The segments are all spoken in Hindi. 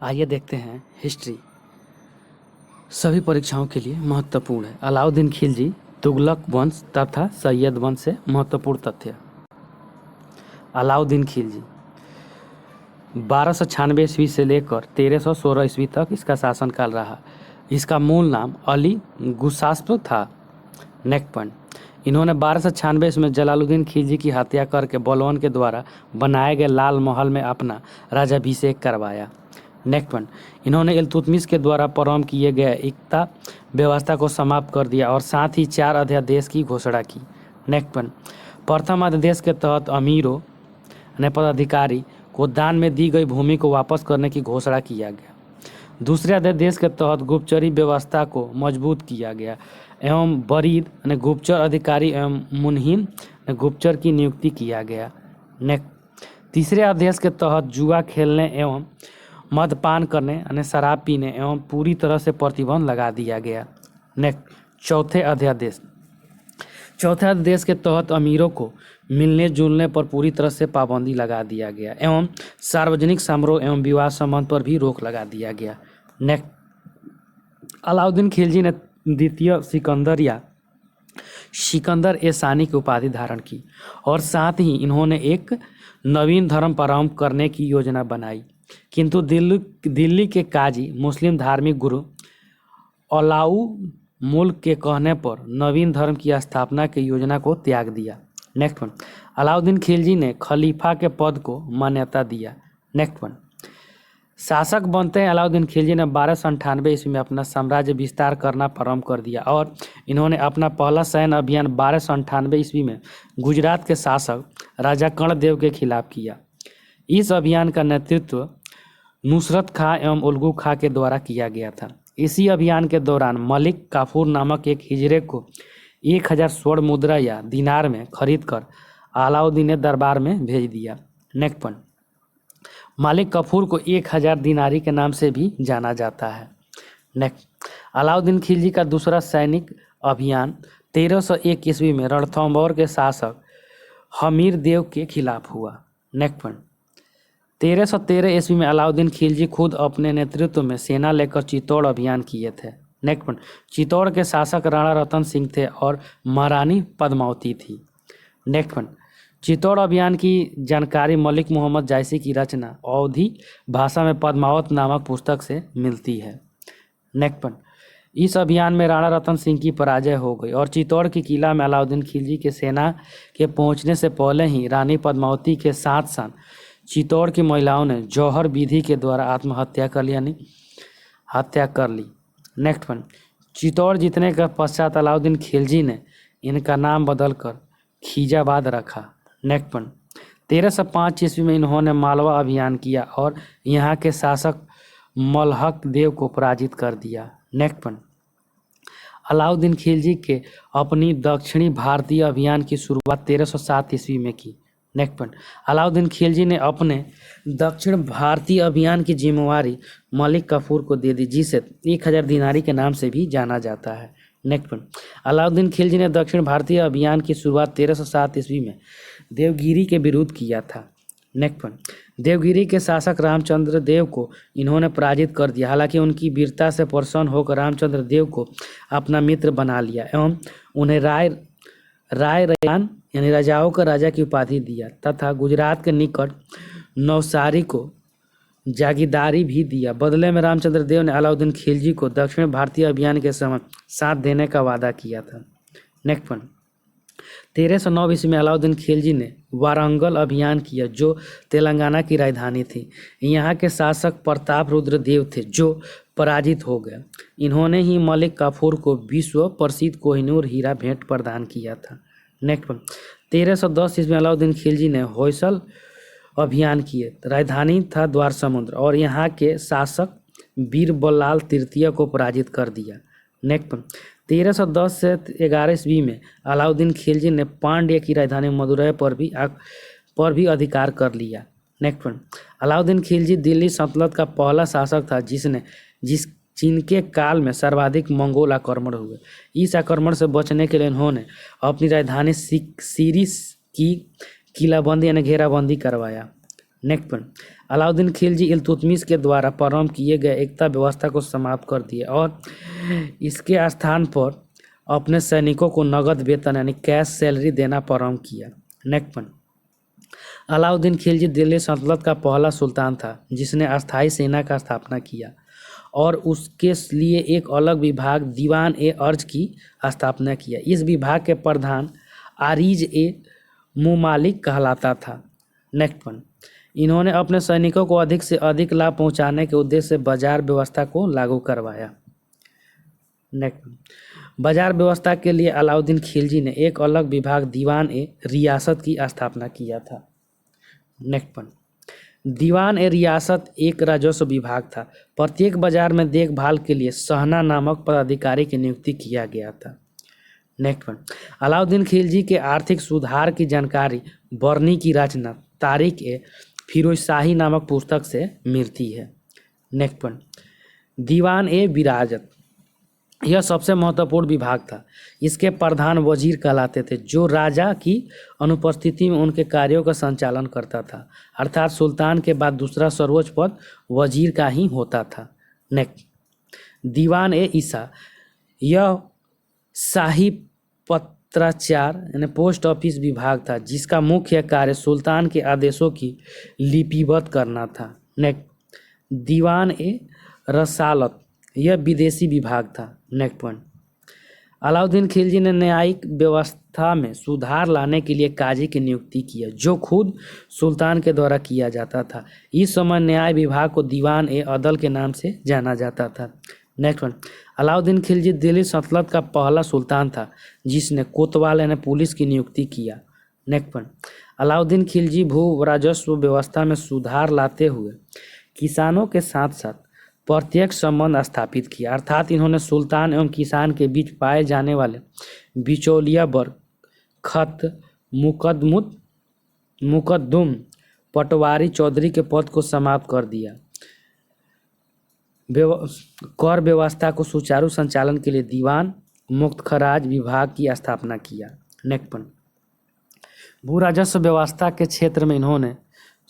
आइए देखते हैं हिस्ट्री सभी परीक्षाओं के लिए महत्वपूर्ण है। अलाउद्दीन खिलजी तुगलक वंश तथा सैयद वंश से महत्वपूर्ण तथ्य। अलाउद्दीन खिलजी 1296 ईस्वी से लेकर 1316 ईस्वी तक इसका शासनकाल रहा। इसका मूल नाम अली गुसास्प था। नेक्स्ट पॉइंट, इन्होंने 1296 ईस्वी में जलालुद्दीन खिलजी की हत्या करके बलवान के द्वारा बनाए गए लाल महल में अपना राजाभिषेक करवाया। नेक्स्ट पॉइंट, इन्होंने इल्तुतमिश के द्वारा प्रारंभ किए गए एकता व्यवस्था को समाप्त कर दिया और साथ ही 4 अध्यादेश की घोषणा की। नेक्स्ट पॉइंट, प्रथम अध्यादेश के तहत अमीरों ने पदाधिकारी को दान में दी गई भूमि को वापस करने की घोषणा किया गया। दूसरे अध्यादेश के तहत गुप्तचरी व्यवस्था को मजबूत किया गया एवं बरीद ने गुप्तचर अधिकारी एवं मुनहिन ने गुप्तचर की नियुक्ति किया गया। नेक्स्ट, तीसरे अध्यादेश के तहत जुआ खेलने एवं मदपान करने यानी शराब पीने एवं पूरी तरह से प्रतिबंध लगा दिया गया। नेक्स्ट, चौथे अध्यादेश के तहत अमीरों को मिलने जुलने पर पूरी तरह से पाबंदी लगा दिया गया एवं सार्वजनिक समारोह एवं विवाह संबंध पर भी रोक लगा दिया गया। नेक्स्ट, अलाउद्दीन खिलजी ने द्वितीय सिकंदर या सिकंदर ए सानी की उपाधि धारण की और साथ ही इन्होंने एक नवीन धर्म प्रारंभ करने की योजना बनाई, किंतु दिल्ली के काजी मुस्लिम धार्मिक गुरु अलाउ मुल्क के कहने पर नवीन धर्म की स्थापना की योजना को त्याग दिया। नेक्स्ट वन, अलाउद्दीन खिलजी ने खलीफा के पद को मान्यता दिया। नेक्स्ट वन, शासक बनते हैं अलाउद्दीन खिलजी ने 1298 ईस्वी में अपना साम्राज्य विस्तार करना प्रारंभ कर दिया और इन्होंने अपना पहला सैन्य अभियान 1298 ईस्वी में गुजरात के शासक राजा कर्णदेव के खिलाफ किया। इस अभियान का नेतृत्व नुसरत खां एवं उलगू खां के द्वारा किया गया था। इसी अभियान के दौरान मलिक काफूर नामक एक हिजड़े को 1000 स्वर्ण मुद्रा या दिनार में खरीद कर अलाउद्दीन ने दरबार में भेज दिया। नेक्स्ट पॉइंट, मालिक कफूर को 1000 दिनारी के नाम से भी जाना जाता है। नेक्स्ट, अलाउद्दीन खिलजी का दूसरा सैनिक अभियान 1301 ईस्वी में रणथंभौर के शासक हमीर देव के खिलाफ हुआ। नेक्स्ट पॉइंट, 1313 ईस्वी में अलाउद्दीन खिलजी खुद अपने नेतृत्व में सेना लेकर चित्तौड़ अभियान किए थे। नेक्स्ट पॉइंट, चित्तौड़ के शासक राणा रतन सिंह थे और महारानी पद्मावती थी। नेक्स्ट पॉइंट, चित्तौड़ अभियान की जानकारी मलिक मोहम्मद जायसी की रचना अवधी भाषा में पद्मावत नामक पुस्तक से मिलती है। नेक्स्ट पॉइंट, इस अभियान में राणा रतन सिंह की पराजय हो गई और चित्तौड़ की किला में अलाउद्दीन खिलजी के सेना के पहुंचने से पहले ही रानी पद्मावती के साथ साथ चित्तौड़ की महिलाओं ने जौहर विधि के द्वारा आत्महत्या कर ली यानी हत्या कर ली। नेक्स्ट पॉइंट, चित्तौड़ जीतने के पश्चात अलाउद्दीन खिलजी ने इनका नाम बदलकर खिजाबाद रखा। नेक्स्ट पॉइंट, 1305 ईस्वी में इन्होंने मालवा अभियान किया और यहाँ के शासक मलहक देव को पराजित कर दिया। नेक्स्ट पॉइंट, अलाउद्दीन खिलजी के अपनी दक्षिणी भारतीय अभियान की शुरुआत 1307 ईस्वी में की। नेक्स्ट पॉइंट, अलाउद्दीन खिलजी ने अपने दक्षिण भारतीय अभियान की जिम्मेवारी मलिक काफूर को दे दी, जिसे 1000 दिनारी के नाम से भी जाना जाता है। नेक्स्ट पॉइंट, अलाउद्दीन खिलजी ने दक्षिण भारतीय अभियान की शुरुआत 1307 ईस्वी में देवगिरी के विरुद्ध किया था। नेक्स्ट पॉइंट, देवगिरी के शासक रामचंद्र देव को इन्होंने पराजित कर दिया। हालांकि उनकी वीरता से प्रसन्न होकर रामचंद्र देव को अपना मित्र बना लिया एवं उन्हें राय रैयान यानी राजाओं का राजा की उपाधि दिया तथा गुजरात के निकट नवसारी को जागीरदारी भी दिया। बदले में रामचंद्र देव ने अलाउद्दीन खिलजी को दक्षिण भारतीय अभियान के समय साथ देने का वादा किया था। नेक्स्ट पॉइंट, 1309 ईस्वी में अलाउद्दीन खिलजी ने वारंगल अभियान किया जो तेलंगाना की राजधानी थी। यहाँ के शासक प्रताप रुद्र देव थे जो पराजित हो गए। इन्होंने ही मलिक काफूर को विश्व प्रसिद्ध कोहिनूर हीरा भेंट प्रदान किया था। नेक्स्ट पॉइंट, 1310 ईस्वी में अलाउद्दीन खिलजी ने होयसल अभियान किए। राजधानी था द्वार समुद्र और यहाँ के शासक बीरबल तृतीय को पराजित कर दिया। नेक्स्ट पॉइंट, 1310 से 11 ईस्वी में अलाउद्दीन खिलजी ने पांड्य की राजधानी मदुरै पर भी अधिकार कर लिया। नेक्स्ट पॉइंट, अलाउद्दीन खिलजी दिल्ली सल्तनत का पहला शासक था जिनके काल में सर्वाधिक मंगोल आक्रमण हुए। इस आक्रमण से बचने के लिए उन्होंने अपनी राजधानी सीरी की किलाबंदी यानी घेराबंदी करवाया। नेक्स्ट पॉइंट, अलाउद्दीन खिलजी इल्तुतमिश के द्वारा प्रारंभ किए गए एकता व्यवस्था को समाप्त कर दिए और इसके स्थान पर अपने सैनिकों को नगद वेतन यानी कैश सैलरी देना प्रारंभ किया। नेक्स्ट पॉइंट, अलाउद्दीन खिलजी दिल्ली सल्तनत का पहला सुल्तान था जिसने अस्थायी सेना का स्थापना किया और उसके लिए एक अलग विभाग दीवान ए अर्ज की स्थापना किया। इस विभाग के प्रधान आरिज ए मुमालिक कहलाता था। नेक्स्ट पॉइंट, इन्होंने अपने सैनिकों को अधिक से अधिक लाभ पहुंचाने के उद्देश्य से बाजार व्यवस्था को लागू करवाया। नेक्स्ट, बाजार व्यवस्था के लिए अलाउद्दीन खिलजी ने एक अलग विभाग दीवान ए रियासत की स्थापना किया था। नेक्स्ट पॉइंट, दीवान ए रियासत एक राजस्व विभाग था। प्रत्येक बाजार में देखभाल के लिए सहना नामक पदाधिकारी की नियुक्ति किया गया था। नेक्स्ट पॉइंट, अलाउद्दीन खिलजी के आर्थिक सुधार की जानकारी बरनी की रचना तारीख ए फिरोजशाही नामक पुस्तक से मिलती है। नेक्स्ट पॉइंट, दीवान ए विराजत, यह सबसे महत्वपूर्ण विभाग था। इसके प्रधान वजीर कहलाते थे जो राजा की अनुपस्थिति में उनके कार्यों का संचालन करता था, अर्थात सुल्तान के बाद दूसरा सर्वोच्च पद वजीर का ही होता था। नेक्स्ट, दीवान ए ईसा, यह शाही पत्राचार यानी पोस्ट ऑफिस विभाग था जिसका मुख्य कार्य सुल्तान के आदेशों की लिपिबद्ध करना था। नेक्स्ट, दीवान ए रसालत, यह विदेशी विभाग था। नेक्स्ट पॉइंट, अलाउद्दीन खिलजी ने न्यायिक व्यवस्था में सुधार लाने के लिए काजी की नियुक्ति की जो खुद सुल्तान के द्वारा किया जाता था। इस समय न्याय विभाग को दीवान ए अदल के नाम से जाना जाता था। नेक्स्ट पॉइंट, अलाउद्दीन खिलजी दिल्ली सल्तनत का पहला सुल्तान था जिसने कोतवाल यानी पुलिस की नियुक्ति किया। नेक्स्ट पॉइंट, अलाउद्दीन खिलजी भू राजस्व व्यवस्था में सुधार लाते हुए किसानों के साथ साथ प्रत्यक्ष संबंध स्थापित किया, अर्थात इन्होंने सुल्तान एवं किसान के बीच पाए जाने वाले बिचौलिया वर्ग खत मुकद्दुम पटवारी चौधरी के पद को समाप्त कर दिया। कर व्यवस्था को सुचारू संचालन के लिए दीवान मुक्त खराज विभाग की स्थापना किया। नेक्स्ट पॉइंट, भू राजस्व व्यवस्था के क्षेत्र में इन्होंने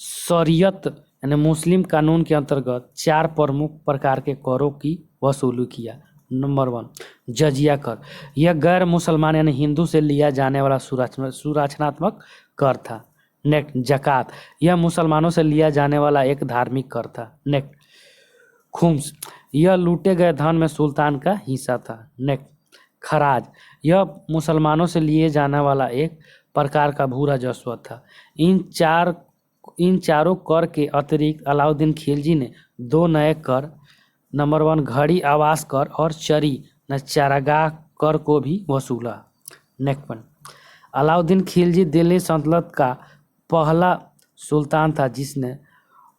शरीयत यानी मुस्लिम कानून के अंतर्गत 4 प्रमुख प्रकार के करों की वसूली किया। नंबर 1, जजिया कर, यह गैर मुसलमान यानी हिंदू से लिया जाने वाला सुरक्षात्मक कर था। नेक्स्ट, जकात, यह मुसलमानों से लिया जाने वाला एक धार्मिक कर था। नेक्स्ट, खुम्स, यह लूटे गए धन में सुल्तान का हिस्सा था। नेक्स्ट, खराज, यह मुसलमानों से लिए जाने वाला एक प्रकार का भू राजस्व था। इन चारों कर के अतिरिक्त अलाउद्दीन खिलजी ने 2 नए कर, नंबर 1 घड़ी आवास कर और चरी न चारागाह कर को भी वसूला। नेक्स्ट पॉइंट, अलाउद्दीन खिलजी दिल्ली सल्तनत का पहला सुल्तान था जिसने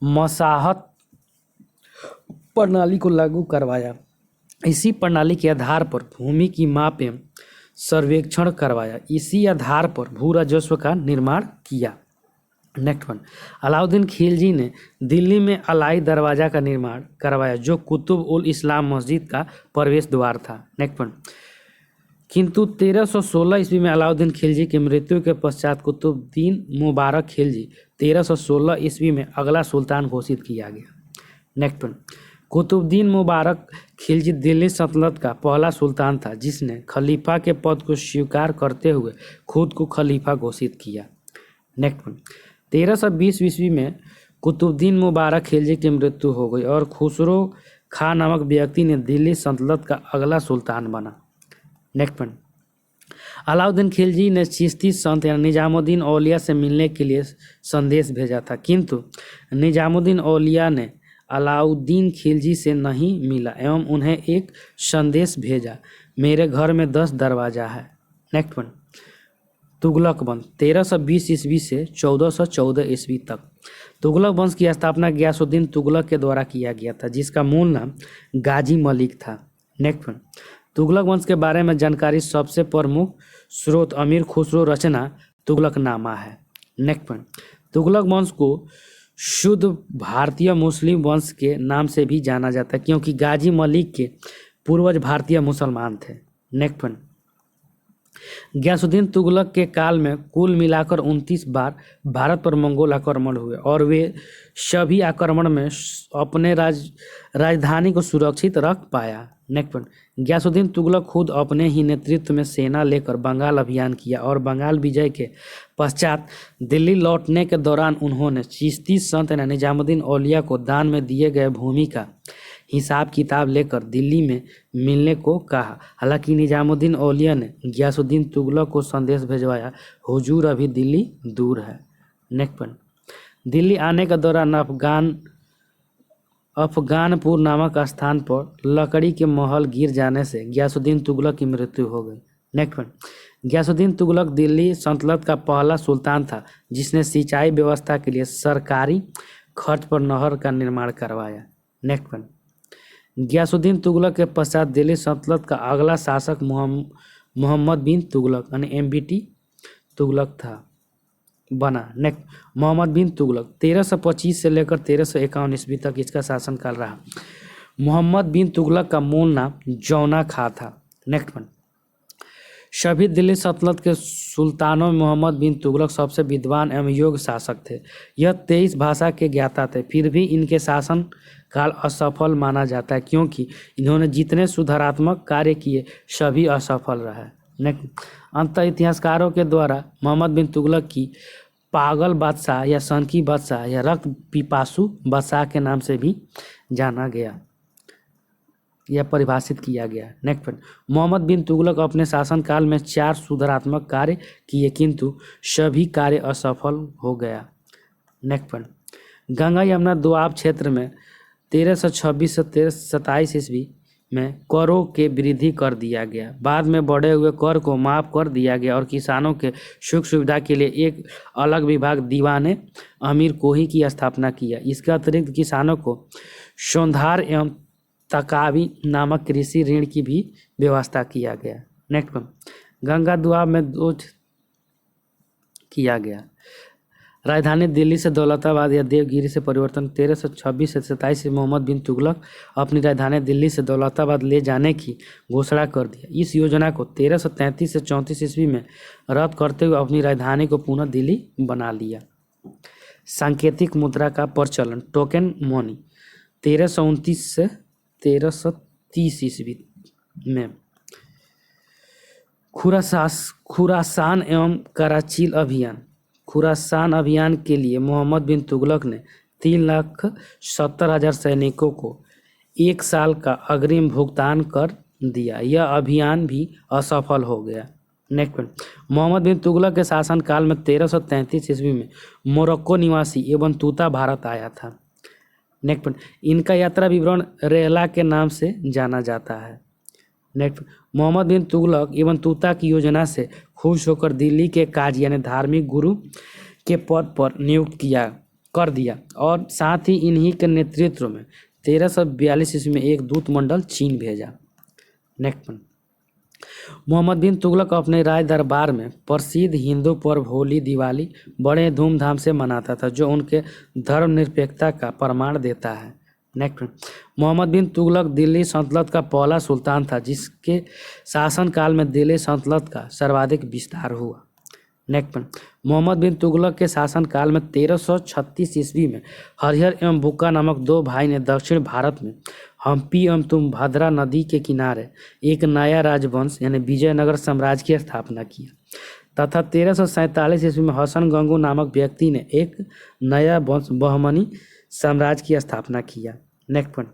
मसाहत प्रणाली को लागू करवाया। इसी प्रणाली के आधार पर भूमि की माप एवं सर्वेक्षण करवाया। इसी आधार पर भू राजस्व का निर्माण किया। नेक्स्ट वन, अलाउद्दीन खिलजी ने दिल्ली में अलाई दरवाज़ा का निर्माण करवाया जो कुतुब उल इस्लाम मस्जिद का प्रवेश द्वार था। नेक्स्ट वन, किंतु 1316 ईस्वी में अलाउद्दीन खिलजी की मृत्यु के पश्चात कुतुबुद्दीन मुबारक खिलजी 1316 ईस्वी में अगला सुल्तान घोषित किया गया। नेक्स्ट वन, कुतुबुद्दीन मुबारक खिलजी दिल्ली सल्तनत का पहला सुल्तान था जिसने खलीफा के पद को स्वीकार करते हुए खुद को खलीफा घोषित किया। नेक्स्ट वन, 1320 ईस्वी में कुतुबुद्दीन मुबारक खिलजी की मृत्यु हो गई और खुसरो खां नामक व्यक्ति ने दिल्ली सल्तनत का अगला सुल्तान बना। नेक्स्ट वन, अलाउद्दीन खिलजी ने चिश्ती संत या निजामुद्दीन औलिया से मिलने के लिए संदेश भेजा था, किंतु निजामुद्दीन औलिया ने अलाउद्दीन खिलजी से नहीं मिला एवं उन्हें एक संदेश भेजा, मेरे घर में 10 दरवाज़ा है। नेक्स्ट वन, तुगलक वंश 1320 ईस्वी से 1414 ईस्वी तक। तुगलक वंश की स्थापना गयासुद्दीन तुगलक के द्वारा किया गया था जिसका मूल नाम गाजी मलिक था। नेक्स्ट वन, तुगलक वंश के बारे में जानकारी सबसे प्रमुख स्रोत अमीर खुसरो रचना तुगलकनामा है। नेक्स्ट वन, तुगलक वंश को शुद्ध भारतीय मुस्लिम वंश के नाम से भी जाना जाता है क्योंकि गाजी मलिक के पूर्वज भारतीय मुसलमान थे। नेक्स्ट वन, गयासुद्दीन तुगलक के काल में कुल मिलाकर 29 बार भारत पर मंगोल आक्रमण हुए और वे सभी आक्रमण में अपने राजधानी को सुरक्षित रख पाया। नेक्स्ट पॉइंट, गयासुद्दीन तुगलक खुद अपने ही नेतृत्व में सेना लेकर बंगाल अभियान किया और बंगाल विजय के पश्चात दिल्ली लौटने के दौरान उन्होंने चिश्ती संत निजामुद्दीन औलिया को दान में दिए गए भूमि का हिसाब किताब लेकर दिल्ली में मिलने को कहा। हालांकि निजामुद्दीन औलिया ने गयासुद्दीन तुगलक को संदेश भिजवाया, हुजूर अभी दिल्ली दूर है। नेक्स्ट पॉइंट, दिल्ली आने के दौरान अफगानपुर नामक स्थान पर लकड़ी के महल गिर जाने से गयासुद्दीन तुगलक की मृत्यु हो गई। नेक्स्ट पॉइंट, गयासुद्दीन तुगलक दिल्ली सल्तनत का पहला सुल्तान था जिसने सिंचाई व्यवस्था के लिए सरकारी खर्च पर नहर का निर्माण करवाया। नेक्स्ट पॉइंट, गयासुद्दीन तुगलक के पश्चात दिल्ली सल्तनत का अगला शासक मोहम्मद बिन तुगलक यानी MBT तुगलक बना। नेक्स्ट, मोहम्मद बिन तुगलक 1325 से लेकर 1351 ईस्वी तक इसका शासनकाल रहा। मोहम्मद बिन तुगलक का मूल नाम जौना खां था। नेक्स्ट पॉइंट, सभी दिल्ली सल्तनत के सुल्तानों में मोहम्मद बिन तुगलक सबसे विद्वान एवं योग्य शासक थे। यह 23 भाषा के ज्ञाता थे, फिर भी इनके शासन काल असफल माना जाता है क्योंकि इन्होंने जितने सुधारात्मक कार्य किए सभी असफल रहे। नेक्स्ट, अंततः इतिहासकारों के द्वारा मोहम्मद बिन तुगलक की पागल बादशाह या सनकी बादशाह या रक्त पिपासु बादशाह के नाम से भी जाना गया या परिभाषित किया गया। नेक्स्ट पॉइंट, मोहम्मद बिन तुगलक अपने शासनकाल में 4 सुधारात्मक कार्य किए किंतु सभी कार्य असफल हो गया। नेक्स्ट पॉइंट, गंगा यमुना दोआब क्षेत्र में 1326 से 1327 ईस्वी में करों के वृद्धि कर दिया गया। बाद में बढ़े हुए कर को माफ कर दिया गया और किसानों के सुख सुविधा के लिए एक अलग विभाग दीवाने अमीर कोही की स्थापना किया। इसके अतिरिक्त किसानों को शोंधार एवं तकावी नामक कृषि ऋण की भी व्यवस्था किया गया। नेक्स्ट पॉइंट, गंगा दुआब में 2 किया गया। राजधानी दिल्ली से दौलताबाद या देवगिरी से परिवर्तन 1326 से 27 में मोहम्मद बिन तुगलक अपनी राजधानी दिल्ली से दौलताबाद ले जाने की घोषणा कर दिया। इस योजना को 1333 से 34 ईस्वी में रद्द करते हुए अपनी राजधानी को पुनः दिल्ली बना लिया। सांकेतिक मुद्रा का प्रचलन टोकन मनी 1329 से 1330 ईस्वी में खुरासान एवं कराचील अभियान। खुरासान अभियान के लिए मोहम्मद बिन तुगलक ने 3,70,000 सैनिकों को 1 साल का अग्रिम भुगतान कर दिया। यह अभियान भी असफल हो गया। नेक्स्ट पॉइंट, मोहम्मद बिन तुगलक के शासनकाल में 1333 ईस्वी में मोरक्को निवासी एवं तूता भारत आया था। नेक्स्ट पॉइंट, इनका यात्रा विवरण रेहला के नाम से जाना जाता है। नेक्स्ट, मोहम्मद बिन तुगलक एवं तूता की योजना से खुश होकर दिल्ली के काजी यानी धार्मिक गुरु के पद पर नियुक्त कर दिया और साथ ही इन्हीं के नेतृत्व में 1342 ईस्वी में एक दूत मंडल चीन भेजा। नेक्स्ट पॉइंट, मोहम्मद बिन तुगलक अपने राज दरबार में प्रसिद्ध हिंदू पर्व होली दिवाली बड़े धूमधाम से मनाता था जो उनके धर्मनिरपेक्षता का प्रमाण देता है। नेक्स्ट, मोहम्मद बिन तुगलक दिल्ली सल्तनत का पहला सुल्तान था जिसके शासनकाल में दिल्ली सल्तनत का सर्वाधिक विस्तार हुआ। नेक्स्ट, मोहम्मद बिन तुगलक के शासनकाल में 1336 ईस्वी में हरिहर एवं बुक्का नामक 2 भाई ने दक्षिण भारत में हम्पी एवं तुम्भद्रा नदी के किनारे एक नया राजवंश यानी विजयनगर साम्राज्य की स्थापना किया तथा 1347 ईस्वी में हसन गंगू नामक व्यक्ति ने एक नया वंश बहमनी साम्राज्य की स्थापना किया। नेक्स्ट पॉइंट,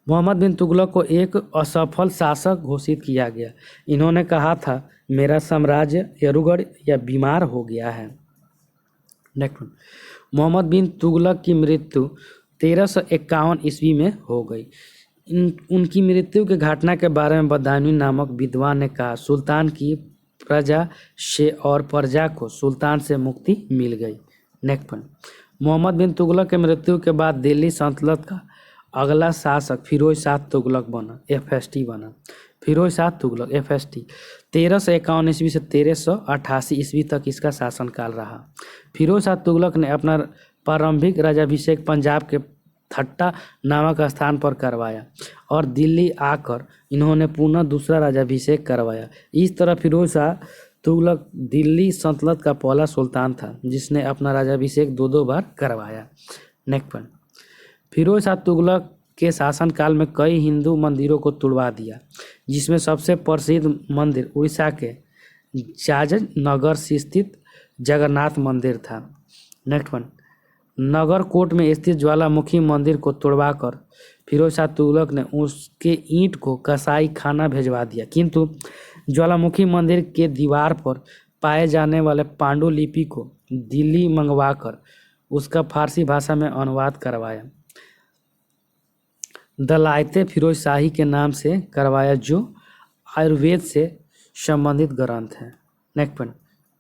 मोहम्मद बिन तुगलक को एक असफल शासक घोषित किया गया। इन्होंने कहा था मेरा साम्राज्य यरुगढ़ या बीमार हो गया है। नेक्स्ट पॉइंट, मोहम्मद बिन तुगलक की मृत्यु 1351 ईस्वी में हो गई। उनकी मृत्यु के घटना के बारे में बदायूनी नामक विद्वान ने कहा सुल्तान की प्रजा से और प्रजा को सुल्तान से मुक्ति मिल गई। नेक्स्ट पॉइंट, मोहम्मद बिन तुगलक के मृत्यु के बाद दिल्ली सल्तनत का अगला शासक फिरोज शाह तुगलक बना FST बना। फिरोज शाह तुगलक FST 1351 ईस्वी से 1388 ईस्वी तक इसका शासनकाल रहा। फिरोज शाह तुगलक ने अपना प्रारंभिक राजाभिषेक पंजाब के थट्टा नामक स्थान पर करवाया और दिल्ली आकर इन्होंने पुनः दूसरा राज्याभिषेक करवाया। इस तरह फिरोज शाह तुगलक दिल्ली सल्तनत का पहला सुल्तान था जिसने अपना राज्याभिषेक दो बार करवाया। नेक्स्ट पॉइंट, फिरोज शाह तुगलक के शासनकाल में कई हिंदू मंदिरों को तुड़वा दिया, जिसमें सबसे प्रसिद्ध मंदिर उड़ीसा के जाजन नगर स्थित जगन्नाथ मंदिर था। नेक्स्ट वन, नगरकोट में स्थित ज्वालामुखी मंदिर को तुड़वाकर फिरोज शाह तुगलक ने उसके ईंट को कसाई खाना भिजवा दिया, किंतु ज्वालामुखी मंदिर के दीवार पर पाए जाने वाले पांडुलिपि को दिल्ली मंगवाकर उसका फारसी भाषा में अनुवाद करवाया। दलायते फिरोज शाही के नाम से करवाया जो आयुर्वेद से संबंधित ग्रंथ है। नेक्स्ट पॉइंट,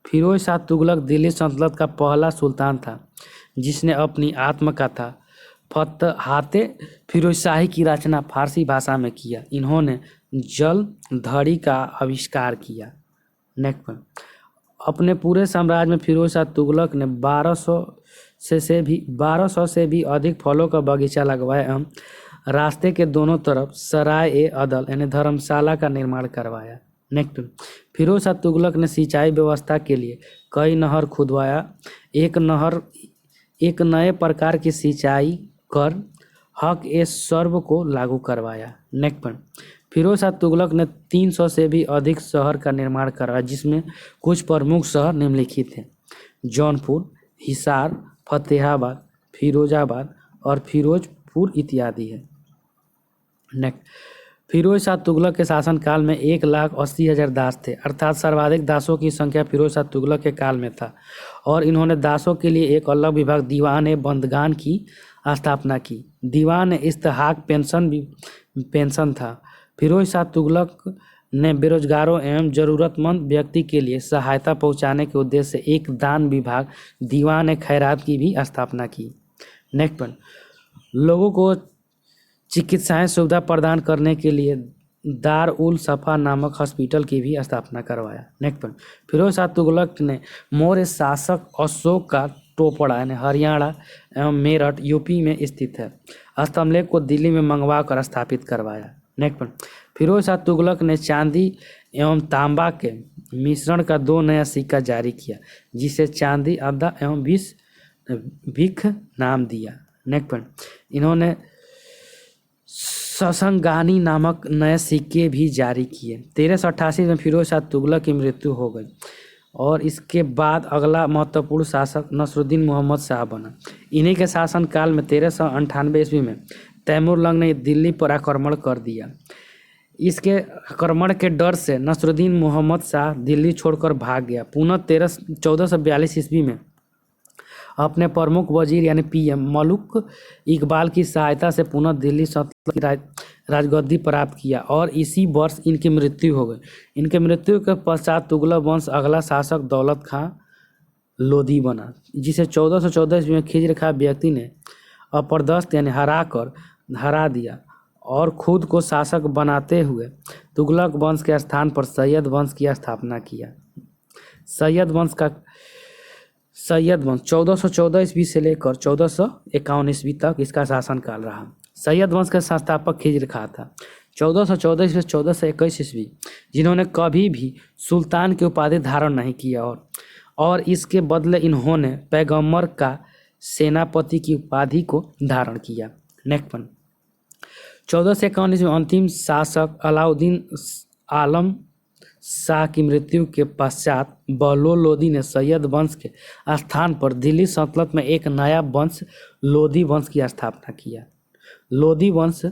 फिरोज शाह तुगलक दिल्ली सल्तनत का पहला सुल्तान था जिसने अपनी आत्मकथा फतहाते फिरोज शाही की रचना फारसी भाषा में किया। इन्होंने जलधरी का आविष्कार किया। नेक्स्ट पॉइंट, अपने पूरे साम्राज्य में फिरोज शाह तुगलक ने 1200 से भी अधिक फलों का बगीचा लगवाया एवं रास्ते के दोनों तरफ सराय ए अदल यानी धर्मशाला का निर्माण करवाया। नेक्स्ट, फिरोज शाह तुगलक ने सिंचाई व्यवस्था के लिए कई नहर खुदवाया। एक नए प्रकार की सिंचाई कर हक ए सर्व को लागू करवाया। नेक्स्ट पॉइंट, फिरोज शाह तुगलक ने 300 से भी अधिक शहर का निर्माण करवाया, जिसमें कुछ प्रमुख शहर निम्नलिखित हैं: जौनपुर, हिसार, फतेहाबाद, फिरोजाबाद और फिरोजपुर इत्यादि है। नेक्स्ट, फिरोज शाह तुगलक के शासनकाल में 1,80,000 दास थे, अर्थात सर्वाधिक दासों की संख्या फिरोज शाह तुगलक के काल में था और इन्होंने दासों के लिए एक अलग विभाग दीवान ए बंदगान की स्थापना की। दीवान ए इस्तेहाक पेंशन था। फिरोज शाह तुगलक ने बेरोजगारों एवं जरूरतमंद व्यक्ति के लिए सहायता पहुंचाने के उद्देश्य से एक दान विभाग दीवान ए खैरात की भी स्थापना की। नेक्स्ट पॉइंट, लोगों को चिकित्साएं सुविधा प्रदान करने के लिए दार उल सफ़ा नामक हॉस्पिटल की भी स्थापना करवाया। नेक्स्ट पॉइंट, फिरोज शाह तुगलक ने मौर्य शासक अशोक का टोपड़ा यानी हरियाणा एवं मेरठ यूपी में स्थित है स्तंभलेख को दिल्ली में मंगवा कर स्थापित करवाया। नेक्स्ट पॉइंट, फिरोज शाह तुगलक ने चांदी एवं तांबा के मिश्रण का 2 नया सिक्का जारी किया, जिसे चांदी अद्दा एवं भिख नाम दिया। नेक्स्ट पॉइंट, इन्होंने ससंगानी नामक नए सिक्के भी जारी किए। 1388 में फिरोज शाह तुगलक की मृत्यु हो गई और इसके बाद अगला महत्वपूर्ण शासक नसरुद्दीन मोहम्मद शाह बना। इन्हीं के शासनकाल में 1398 ईस्वी में तैमूरलंग ने दिल्ली पर आक्रमण कर दिया। इसके आक्रमण के डर से नसरुद्दीन मोहम्मद शाह दिल्ली छोड़कर भाग गया। पुनः 1442 ईस्वी में अपने प्रमुख वजीर यानी पीएम मलुक इकबाल की सहायता से पुनः दिल्ली सल्तनत की राजगद्दी प्राप्त किया और इसी वर्ष इनकी मृत्यु हो गई। इनके मृत्यु के पश्चात तुगलक वंश अगला शासक दौलत खां लोधी बना, जिसे 1414 ईस्वी में खिज्र खां व्यक्ति ने अपरदस्त यानी हरा दिया और खुद को शासक बनाते हुए तुगलक वंश के स्थान पर सैयद वंश की स्थापना किया। सैयद वंश 1414 ईस्वी से लेकर 1451 ईस्वी तक इसका शासनकाल रहा। सैयद वंश का संस्थापक खिज्र खां था 1414 ईस्वी से 1421 ईस्वी, जिन्होंने कभी भी सुल्तान की उपाधि धारण नहीं किया और इसके बदले इन्होंने पैगंबर का सेनापति की उपाधि को धारण किया। नेक्स्ट वन, 1451 ईस्वी में अंतिम शासक अलाउद्दीन आलम शाह की मृत्यु के पश्चात बहलोल लोदी ने सैयद वंश के स्थान पर दिल्ली सल्तनत में एक नया वंश लोदी वंश की स्थापना किया। लोदी वंश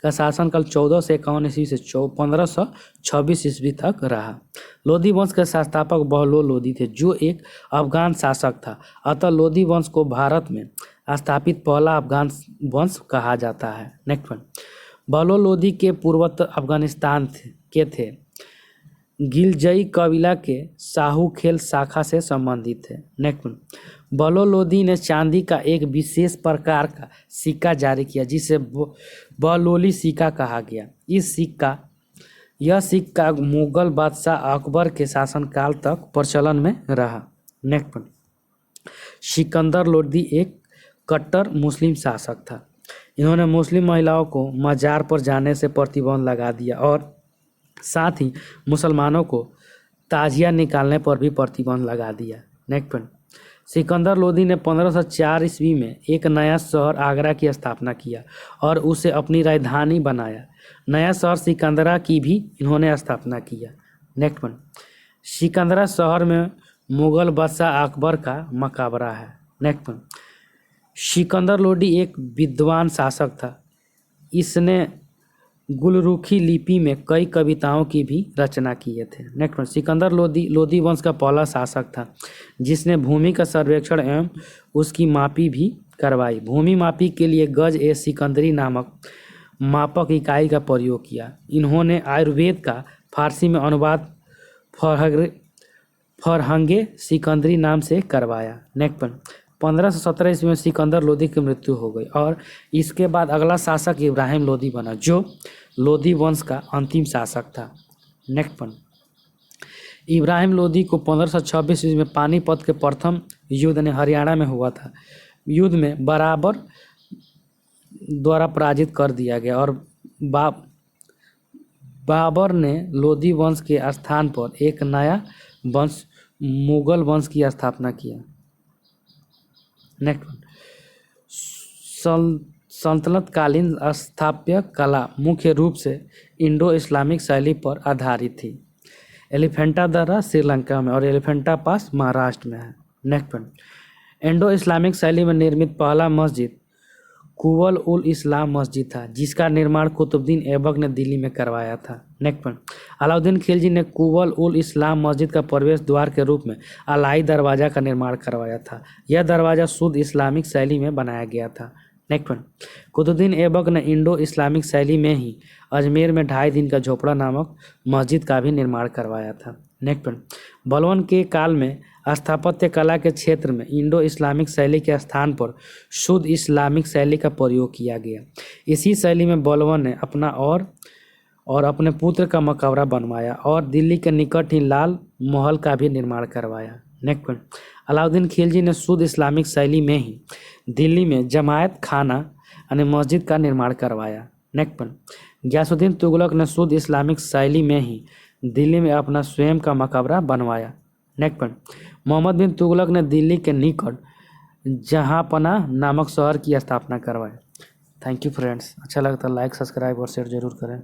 का शासनकाल 1451 ईस्वी से 1526 ईस्वी तक रहा। लोदी वंश के संस्थापक बहलोल लोदी थे, जो एक अफगान शासक था। अतः लोदी वंश को भारत में स्थापित पहला अफगान वंश कहा जाता है। नेक्स्ट वन, बहलोल लोदी के पूर्वोत्तर अफगानिस्तान के थे। गिलजई कबीला के साहूखेल शाखा से संबंधित है। नेक्स्ट वन, बहलोल लोदी ने चांदी का एक विशेष प्रकार का सिक्का जारी किया, जिसे बहलोली सिक्का कहा गया। यह सिक्का मुगल बादशाह अकबर के शासनकाल तक प्रचलन में रहा। नेक्स्ट वन, सिकंदर लोदी एक कट्टर मुस्लिम शासक था। इन्होंने मुस्लिम महिलाओं को मजार पर जाने से प्रतिबंध लगा दिया और साथ ही मुसलमानों को ताजिया निकालने पर भी प्रतिबंध लगा दिया। नेक्स्ट पॉइंट, सिकंदर लोदी ने 1504 ईस्वी में एक नया शहर आगरा की स्थापना किया और उसे अपनी राजधानी बनाया। नया शहर सिकंदरा की भी इन्होंने स्थापना किया। नेक्स्ट पॉइंट, सिकंदरा शहर में मुगल बादशाह अकबर का मकबरा है। नेक्स्ट पॉइंट, सिकंदर लोदी एक विद्वान शासक था। इसने गुलरुखी लिपि में कई कविताओं की भी रचना किए थे। नेक्स्ट पॉइंट, सिकंदर लोदी वंश का पहला शासक था जिसने भूमि का सर्वेक्षण एवं उसकी मापी भी करवाई। भूमि मापी के लिए गज ए सिकंदरी नामक मापक इकाई का प्रयोग किया। इन्होंने आयुर्वेद का फारसी में अनुवाद फरहंगे सिकंदरी नाम से करवाया। नेक्स्ट पॉइंट, 1517 ईस्वी में सिकंदर लोदी की मृत्यु हो गई और इसके बाद अगला शासक इब्राहिम लोदी बना जो लोदी वंश का अंतिम शासक था। नेक्स्ट पॉइंट, इब्राहिम लोदी को 1526 ईस्वी में पानीपत के प्रथम युद्ध ने हरियाणा में हुआ था। युद्ध में बराबर द्वारा पराजित कर दिया गया और बाबर ने लोदी वंश के स्थान पर एक नया वंश मुगल वंश की स्थापना किया। नेक्स्ट, सल्तनतकालीन स्थापत्य कला मुख्य रूप से इंडो इस्लामिक शैली पर आधारित थी। एलिफेंटा दर्रा श्रीलंका में और एलिफेंटा पास महाराष्ट्र में है। नेक्स्ट पॉइंट, इंडो इस्लामिक शैली में निर्मित पहला मस्जिद कुवल उल इस्लाम मस्जिद था जिसका निर्माण कुतुबुद्दीन ऐबक ने दिल्ली में करवाया था। नेक्स्ट पॉइंट, अलाउद्दीन खिलजी ने कुवल उल इस्लाम मस्जिद का प्रवेश द्वार के रूप में अलाई दरवाज़ा का निर्माण करवाया था। यह दरवाज़ा शुद्ध इस्लामिक शैली में बनाया गया था। नेक्स्ट पॉइंट, कुतुबुद्दीन ऐबक ने इंडो इस्लामिक शैली में ही अजमेर में 2.5 दिन का झोपड़ा नामक मस्जिद का भी निर्माण करवाया था। नेक्स्ट पॉइंट, बलवन के काल में स्थापत्य कला के क्षेत्र में इंडो इस्लामिक शैली के स्थान पर शुद्ध इस्लामिक शैली का प्रयोग किया गया। इसी शैली में बलवन ने अपना और अपने पुत्र का मकबरा बनवाया और दिल्ली के निकट ही लाल महल का भी निर्माण करवाया। नेक्स्ट पॉइंट, अलाउद्दीन खिलजी ने शुद्ध इस्लामिक शैली में ही दिल्ली में जमायत खाना यानी मस्जिद का निर्माण करवाया। नेक्स्ट पॉइंट, गयासुद्दीन तुगलक ने शुद्ध इस्लामिक शैली में ही दिल्ली में अपना स्वयं का मकबरा बनवाया। नेक्स्ट पॉइंट, मोहम्मद बिन तुगलक ने दिल्ली के निकट जहांपना नामक शहर की स्थापना करवाई। थैंक यू फ्रेंड्स, अच्छा लगता है लाइक सब्सक्राइब और शेयर जरूर करें।